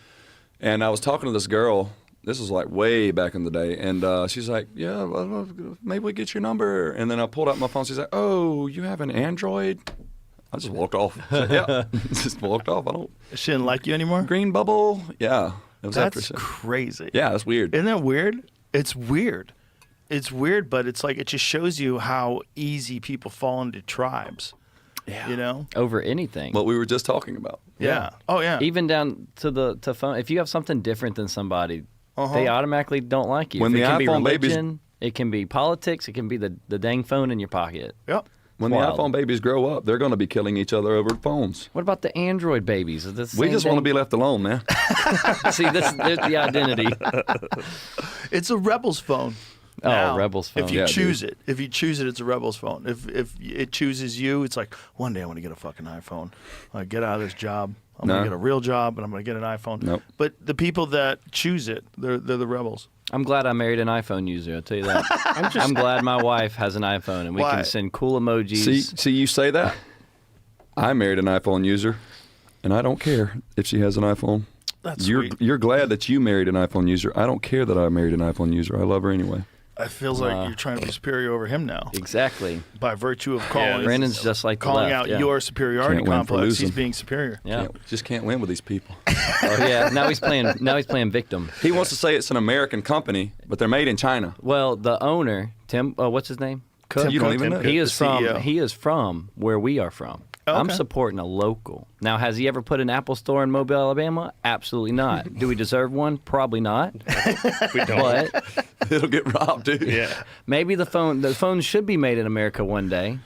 And I was talking to this girl. This was like way back in the day, and she's like, "Yeah, well, maybe we get your number." And then I pulled out my phone. She's like, "Oh, you have an Android?" I just walked off. Said, yeah, just walked off. I don't. She didn't like you anymore? Green bubble? Yeah. It was That's after crazy. Yeah, that's weird. Isn't that weird? It's weird. It's weird, but it's like it just shows you how easy people fall into tribes. Yeah. You know? Over anything. What we were just talking about. Yeah. Oh, yeah. Even down to phone. If you have something different than somebody, they automatically don't like you. When it the can be iPhone religion, it can be politics, it can be the dang phone in your pocket. Yep. When wild. the iPhone babies grow up, they're going to be killing each other over phones. What about the Android babies? Is this We just want to be left alone, man. See, there's the identity. It's a Rebels phone. Oh, Now, Rebels phone. If you Yeah, choose it, it's a Rebels phone. If it chooses you, it's like one day I want to get a fucking iPhone. I get out of this job. I'm gonna get a real job, and I'm gonna get an iPhone. Nope. But the people that choose it, they're the rebels. I'm glad I married an iPhone user. I'll tell you that. I'm glad my wife has an iPhone, and we Why? can send cool emojis. See, you say that. I married an iPhone user, and I don't care if she has an iPhone. That's you're sweet. you're glad that you married an iPhone user. I don't care that I married an iPhone user. I love her anyway. It feels like you're trying to be superior over him now Exactly. by virtue of calling. Brandon's just like the calling left, out yeah. your superiority Can't win for complex. losing. He's being superior. Yeah. Just can't win with these people. Oh yeah. Now he's playing victim. He wants to say it's an American company, but they're made in China. Well, the owner, Tim, what's his name? You don't even know. He is the CEO. from. He is from where we are from. Oh, I'm okay. supporting a local. Now, has he ever put an Apple store in Mobile, Alabama? Absolutely not. Do we deserve one? Probably not. We don't. But It'll get robbed, dude. Yeah. maybe the phone should be made in America one day.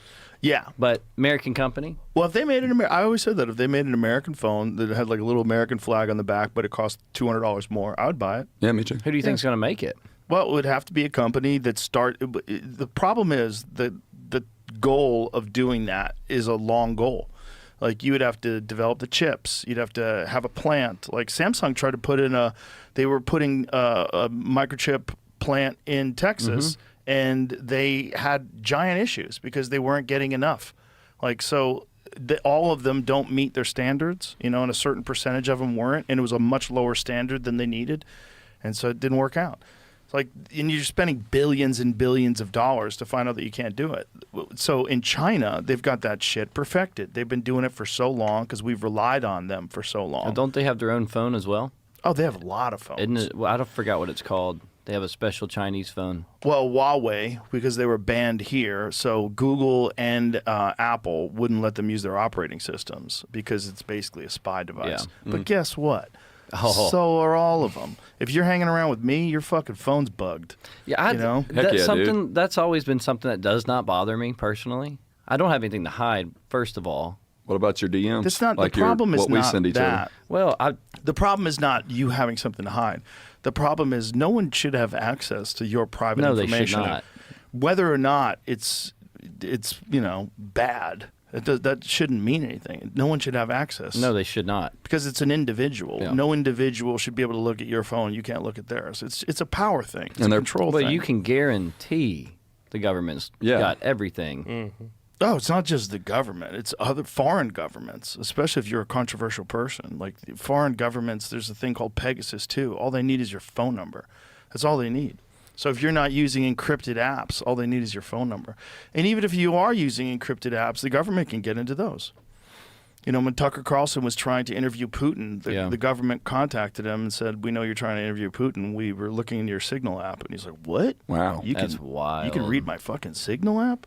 Yeah. But American company. Well, if they made I always said that if they made an American phone that had like a little American flag on the back, but it cost $200 more, I would buy it. Yeah, me too. Who do you think's going to make it? Well, it would have to be a company that the problem is that the goal of doing that is a long goal. Like you would have to develop the chips. You'd have to have a plant. Like Samsung tried to put in they were putting a microchip plant in Texas, and they had giant issues because they weren't getting enough. Like so, all of them don't meet their standards, and a certain percentage of them weren't, and it was a much lower standard than they needed, and so it didn't work out. Like, and you're spending billions and billions of dollars to find out that you can't do it. So in China, they've got that shit perfected. They've been doing it for so long because we've relied on them for so long. Don't they have their own phone as well? Oh, they have a lot of phones. Isn't it? Well, I don't forgot what it's called. They have a special Chinese phone. Well, Huawei, because they were banned here, so Google and Apple wouldn't let them use their operating systems because it's basically a spy device. Yeah. But guess what? Oh. So are all of them. If you're hanging around with me, your fucking phone's bugged. Yeah, you know? Heck yeah, something dude. that's always been something that does not bother me personally. I don't have anything to hide. First of all, What about your DMs? That's not Like the problem. Is what we not send each that. other. The problem is not you having something to hide. The problem is no one should have access to your private No, they information. should not. Whether or not it's bad. That shouldn't mean anything. No one should have access. no, they should not. Because it's an individual. Yeah. No individual should be able to look at your phone. You can't look at theirs. It's a power thing. It's And a they're- control But thing. you can guarantee the government's got everything. Oh, it's not just the government. It's other foreign governments, especially if you're a controversial person. Like foreign governments, there's a thing called Pegasus too. All they need is your phone number. That's all they need. So if you're not using encrypted apps, all they need is your phone number. And even if you are using encrypted apps, the government can get into those. When Tucker Carlson was trying to interview Putin, the government contacted him and said, "We know you're trying to interview Putin. We were looking into your Signal app." And he's like, "What? Wow. You That's can wild. You can read my fucking Signal app?"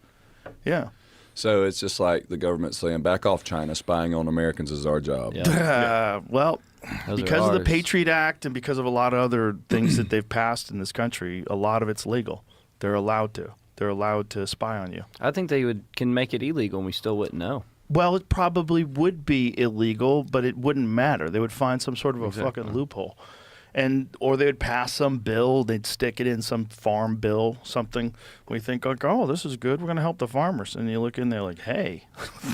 Yeah. So it's just like the government saying, back off, China. Spying on Americans is our job. Yeah. Well, Those are because of the ours. Patriot Act and because of a lot of other things that they've passed in this country, a lot of it's legal. They're allowed to. They're allowed to spy on you. I think they can make it illegal and we still wouldn't know. Well, it probably would be illegal, but it wouldn't matter. They would find some sort of a fucking loophole. Or they would pass some bill, they'd stick it in some farm bill, something. We think, like, oh, this is good, we're going to help the farmers. And you look in there like, hey,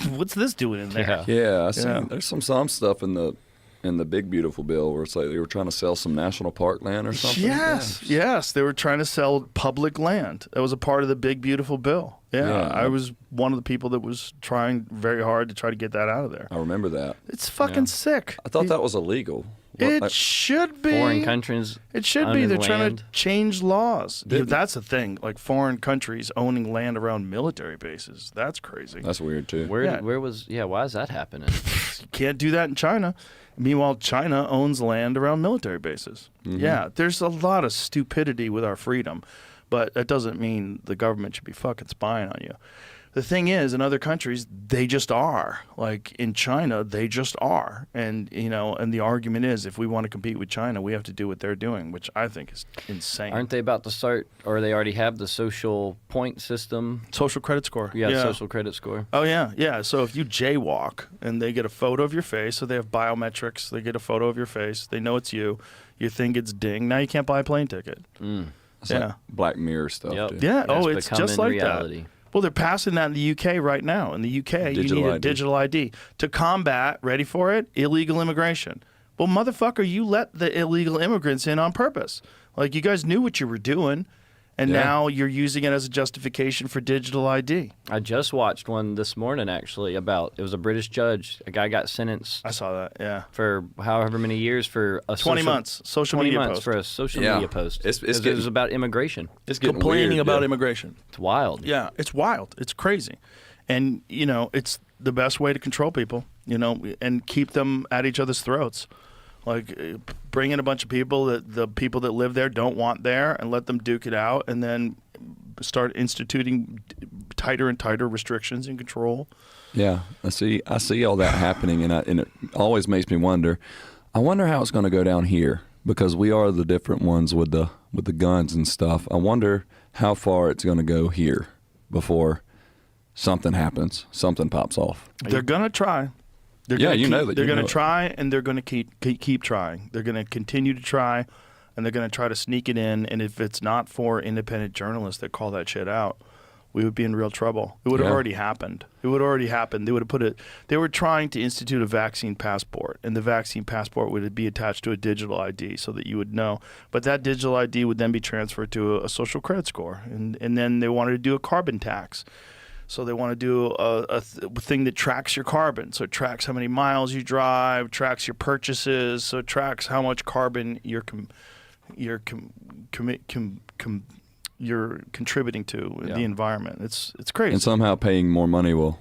what's this doing in there? Yeah, I see. There's some stuff in the big beautiful bill where it's like they were trying to sell some national park land or something. Yes, they were trying to sell public land. That was a part of the big beautiful bill. Yeah, I was one of the people that was trying very hard to try to get that out of there. I remember that. It's fucking sick. I thought that was illegal. It should be. Foreign countries. It should be. They're trying to change laws. That's the thing. Like foreign countries owning land around military bases. That's crazy. That's weird too. Why is that happening? You can't do that in China. Meanwhile, China owns land around military bases. Mm-hmm. Yeah, there's a lot of stupidity with our freedom, but that doesn't mean the government should be fucking spying on you. The thing is, in other countries, they just are. Like in China, they just are. And, and the argument is if we want to compete with China, we have to do what they're doing, which I think is insane. Aren't they about to start, or they already have the social point system? Social credit score. Yeah, social credit score. Oh, yeah. So if you jaywalk and they get a photo of your face, so they have biometrics, they get a photo of your face, they know it's you, your thing gets dinged, now you can't buy a plane ticket. It's like Black Mirror stuff. Yep. Too. Yeah, It's it's just like reality. that. Well, they're passing that in the UK right now. In the UK, you need a digital ID to combat, ready for it, illegal immigration. Well, motherfucker, you let the illegal immigrants in on purpose. Like, you guys knew what you were doing, and now you're using it as a justification for digital ID. I just watched one this morning, actually, it was a British judge. A guy got sentenced I saw that, yeah. for however many years for a 20 months, social media months post. For a social media post. It was about immigration. It's getting Complaining weird, about immigration. It's wild. Yeah, it's wild. It's crazy. And, it's the best way to control people, and keep them at each other's throats. Like, bring in a bunch of people that the people that live there don't want there and let them duke it out, and then start instituting tighter and tighter restrictions and control. Yeah, I see all that happening, and it always makes me wonder. I wonder how it's going to go down here, because we are the different ones with the guns and stuff. I wonder how far it's going to go here before something happens, something pops off. They're gonna try. They're Yeah, gonna they're going to it. try, and they're going to keep trying. They're going to continue to try, and they're going to try to sneak it in. And if it's not for independent journalists that call that shit out, we would be in real trouble. It would have already happened. They would have put it. They were trying to institute a vaccine passport, and the vaccine passport would be attached to a digital ID so that you would know. But that digital ID would then be transferred to a social credit score, and then they wanted to do a carbon tax. So they want to do a thing that tracks your carbon. So it tracks how many miles you drive, tracks your purchases, so it tracks how much carbon you're contributing to the environment. It's crazy. And somehow paying more money will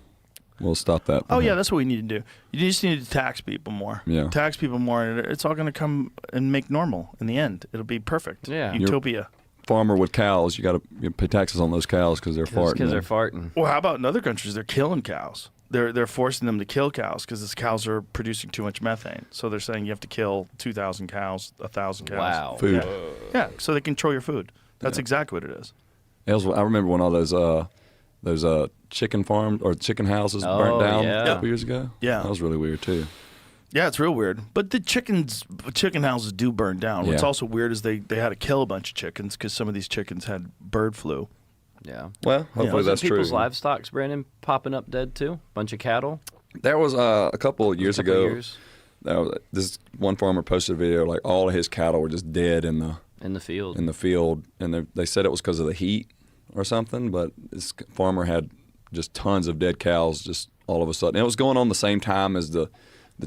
stop that. Oh yeah, that's what we need to do. You just need to tax people more. Yeah. Tax people more, and it's all going to come and make normal in the end. It'll be perfect. Yeah. Utopia. Farmer with cows, you got to pay taxes on those cows because they're farting. Because they're farting. Well, how about in other countries? They're killing cows. They're forcing them to kill cows because these cows are producing too much methane. So they're saying you have to kill 2,000 cows, 1,000 cows. Wow. Food. Yeah, so they control your food. That's exactly what it is. I remember when all those chicken farms or chicken houses burnt down a couple years ago. Yeah. That was really weird too. Yeah, it's real weird. But the chicken houses do burn down. What's Yeah. also weird is they had to kill a bunch of chickens because some of these chickens had bird flu. Yeah. Well, hopefully Wasn't that's true. people's livestock, Brandon, popping up dead too? Bunch of cattle? There was a couple of years Couple ago. years This one farmer posted a video like all of his cattle were just dead in the field. and they said it was because of the heat or something. But this farmer had just tons of dead cows just all of a sudden. And it was going on the same time as the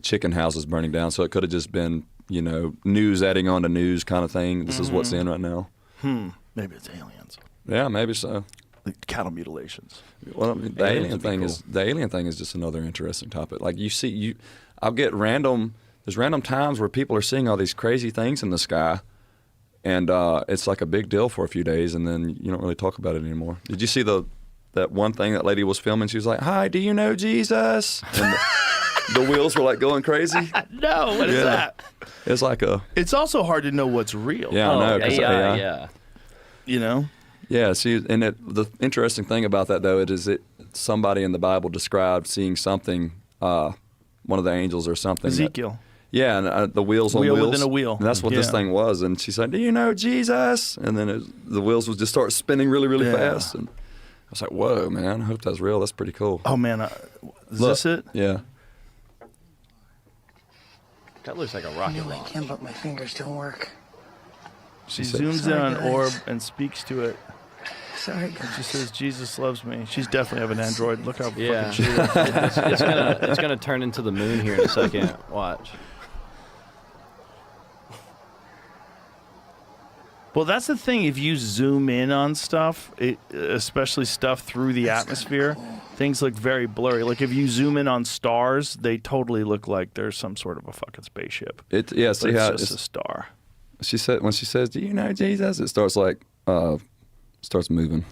chicken houses burning down, so it could have just been news adding on to news kind of thing. This is what's in right now. Maybe it's aliens. Yeah, maybe so. The cattle mutilations. Well, I mean, the Aliens alien would be thing cool. the alien thing is just another interesting topic. Like I'll get there's random times where people are seeing all these crazy things in the sky, and it's like a big deal for a few days, and then you don't really talk about it anymore. Did you see the that one thing that lady was filming. She was like, "Hi, do you know Jesus?" And the wheels were like going crazy. No, what is that? It's like a. It's also hard to know what's real. Yeah, I know. 'Cause AI. Yeah. You know? Yeah, the interesting thing about that though somebody in the Bible described seeing something, one of the angels or something. Ezekiel. And the wheels on Wheel wheels. within a wheel. And that's what this thing was. And she said, "Do you know Jesus?" And then the wheels would just start spinning really, really fast. And I was like, "Whoa, man! I hope that's real. That's pretty cool." Oh man, is this it? Yeah. That looks like a rocket I launch. can, but my fingers don't work. She zooms in on an orb and speaks to it. Sorry, guys. She says, "Jesus loves me." She's definitely have an android. Look how Yeah. fucking she is. It's gonna turn into the moon here in a second. Watch. Well, that's the thing. If you zoom in on stuff, especially stuff through the atmosphere, things look very blurry. Like if you zoom in on stars, they totally look like there's some sort of a fucking spaceship. See But how it's just a star. she said when she says, "Do you know Jesus?" It starts starts moving.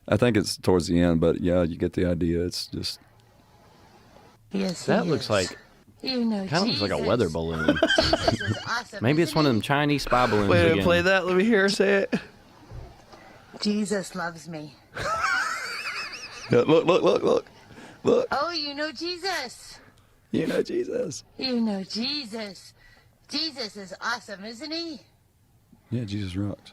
I think it's towards the end, but yeah, you get the idea. It's just Yes, That he looks is. like You know, kind of looks like a Jesus. weather balloon. Jesus is awesome, Maybe it's isn't one of he? them Chinese spy balloons Wait, again. play that. Let me hear her say it. Jesus loves me. yeah, look. Oh, you know Jesus. You know Jesus. You know Jesus. Jesus is awesome, isn't he? Yeah, Jesus rocks.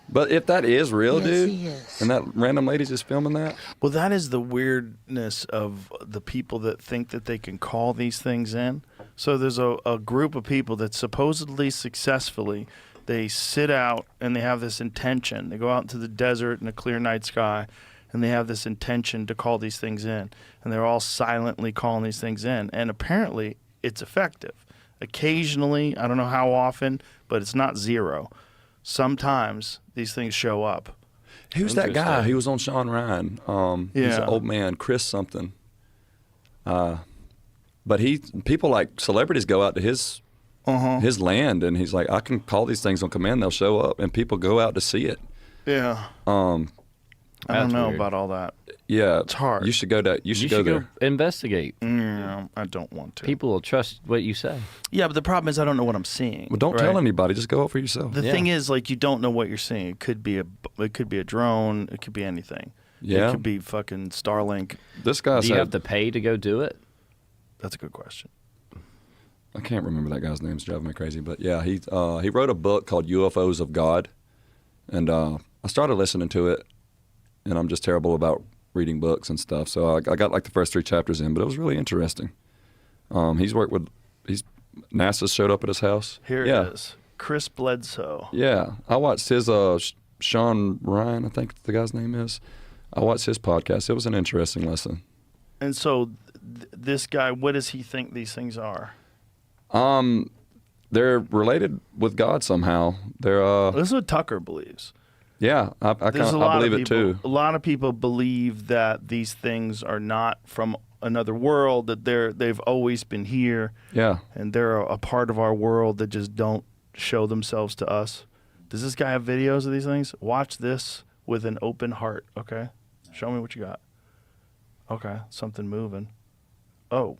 But if that is real, Yes, dude, he is. and that random lady's just filming that, Well, that is the weirdness of the people that think that they can call these things in. So there's a group of people that supposedly successfully, they sit out and they have this intention. They go out into the desert in a clear night sky and they have this intention to call these things in. And they're all silently calling these things in. And apparently it's effective. Occasionally, I don't know how often, but it's not zero. Sometimes these things show up. who's that guy? Interesting. He was on Sean Ryan. He's Yeah. an old man, Chris something. But people like celebrities go out to his land, and he's like, I can call these things on command. They'll show up, and people go out to see it. Yeah. I don't That's know weird. about all that. Yeah, It's hard. You should go to. You should go there. investigate. No, I don't want to. People will trust what you say. Yeah, but the problem is I don't know what I'm seeing. Well, don't right? tell anybody. Just go out for yourself. The Yeah. thing is, like, you don't know what you're seeing. It could be a drone. It could be anything. Yeah. It could be fucking Starlink. This guy Do you have said, to pay to go do it? That's a good question. I can't remember that guy's name. It's driving me crazy. But yeah, he wrote a book called UFOs of God, and I started listening to it, and I'm just terrible about reading books and stuff. So I got like the first 3 chapters in, but it was really interesting. He's worked with NASA showed up at his house. Here yeah. it is. Chris Bledsoe. Yeah, I watched his Sean Ryan, I think the guy's name is. I watched his podcast. It was an interesting lesson. And so this guy, what does he think these things are? They're related with God somehow. They're This is what Tucker believes. yeah, I There's a I lot believe of it people, too. A lot of people believe that these things are not from another world, that they've always been here, Yeah. and they're a part of our world that just don't show themselves to us. Does this guy have videos of these things? Watch this with an open heart, okay? Show me what you got. Okay, something moving. Oh,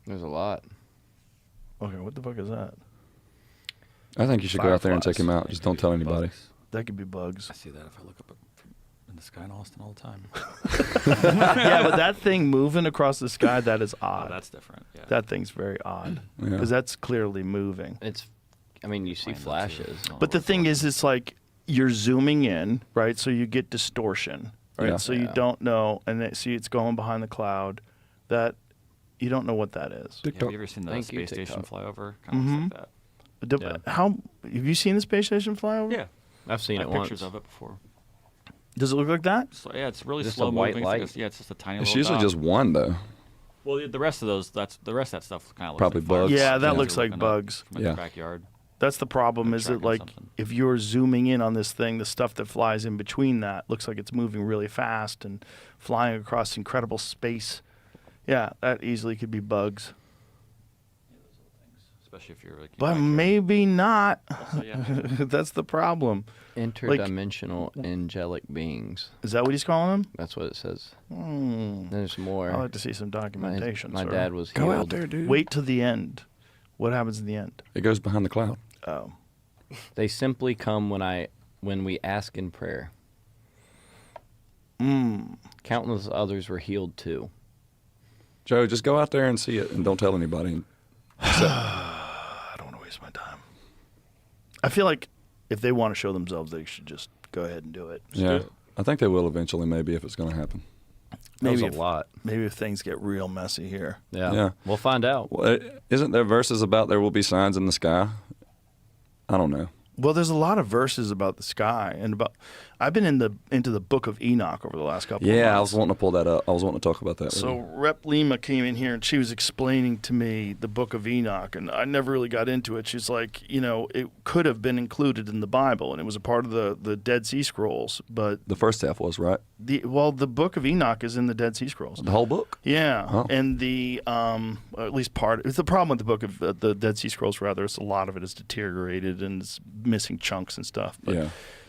There's a lot. okay, what the fuck is that? I think you should go out there and check him Fireflies. out. Just don't tell anybody. That could be bugs. I see that if I look up in the sky in Austin all the time. Yeah, but that thing moving across the sky, that is Oh, odd. that's different. Yeah. That thing's very odd Yeah. because that's clearly moving. You see Plane flashes. too. But the thing is, it's like you're zooming in, right? So you get distortion, right? Yeah. So you don't know, and see it's going behind the cloud. That you don't know what that is. Have you ever seen the Thank you, space station TikTok. flyover? Kind of looks like that. Yeah. How have you seen the space station flyover? Yeah. I've seen I it have once. pictures of it before. Does it look like that? So, yeah, it's really Just a slow white moving. light? It's just a tiny It's little usually dot. just one though. Well, the rest of those, the rest of that stuff kind of looks Probably like bugs. fireworks. Yeah, that Things looks are like looking up bugs. From Yeah. the backyard. That's the problem. They're Is that tracking like something. if you're zooming in on this thing, the stuff that flies in between that looks like it's moving really fast and flying across incredible space. Yeah, that easily could be bugs. especially if you're like. But maybe not. Also, yeah. That's the problem. Interdimensional angelic beings. Is that what he's calling them? That's what it says. There's more. I'd like to see some documentation. My dad was Go healed. out there, dude. Wait till the end. What happens in the end? It goes behind the cloud. Oh. They simply come when we ask in prayer. Countless others were healed too. Joe, just go out there and see it, and don't tell anybody. I don't want to waste my time. I feel like if they want to show themselves, they should just go ahead and do it. Yeah, I think they will eventually, maybe, if it's going to happen. Maybe a lot. Maybe if things get real messy here. Yeah. We'll find out. Well, isn't there verses about there will be signs in the sky? I don't know. Well, there's a lot of verses about the sky and about. I've been into the Book of Enoch over the last couple of months. Yeah, I was wanting to pull that up. I was wanting to talk about that. So Rep Lima came in here and she was explaining to me the Book of Enoch, and I never really got into it. She's like, it could have been included in the Bible, and it was a part of the Dead Sea Scrolls, but the first half was, right? the Book of Enoch is in the Dead Sea Scrolls. The whole book? Yeah, Oh. and at least part. It's the problem with the Book of the Dead Sea Scrolls. Rather, it's a lot of it is deteriorated and it's missing chunks and stuff. But Yeah.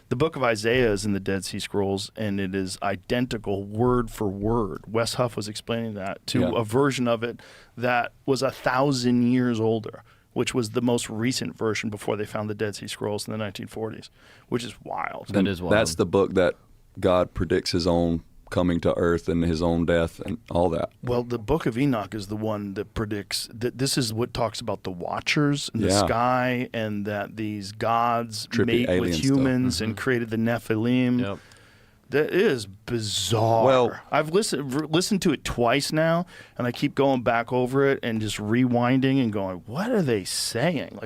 the Book of Isaiah is in the Dead Sea Scrolls, and it is identical word for word. Wes Huff was explaining that to a version of it that was 1,000 years older, which was the most recent version before they found the Dead Sea Scrolls in the 1940s, which is wild. That is wild. That's the book that God predicts his own coming to earth and his own death and all that. Well, the Book of Enoch is the one that predicts that this is what talks about the Watchers in the sky, and that these gods Trippy mate with alien humans and created the Nephilim. Yep. That is bizarre. Well, I've listened to it twice now, and I keep going back over it and just rewinding and going, what are they saying? Like,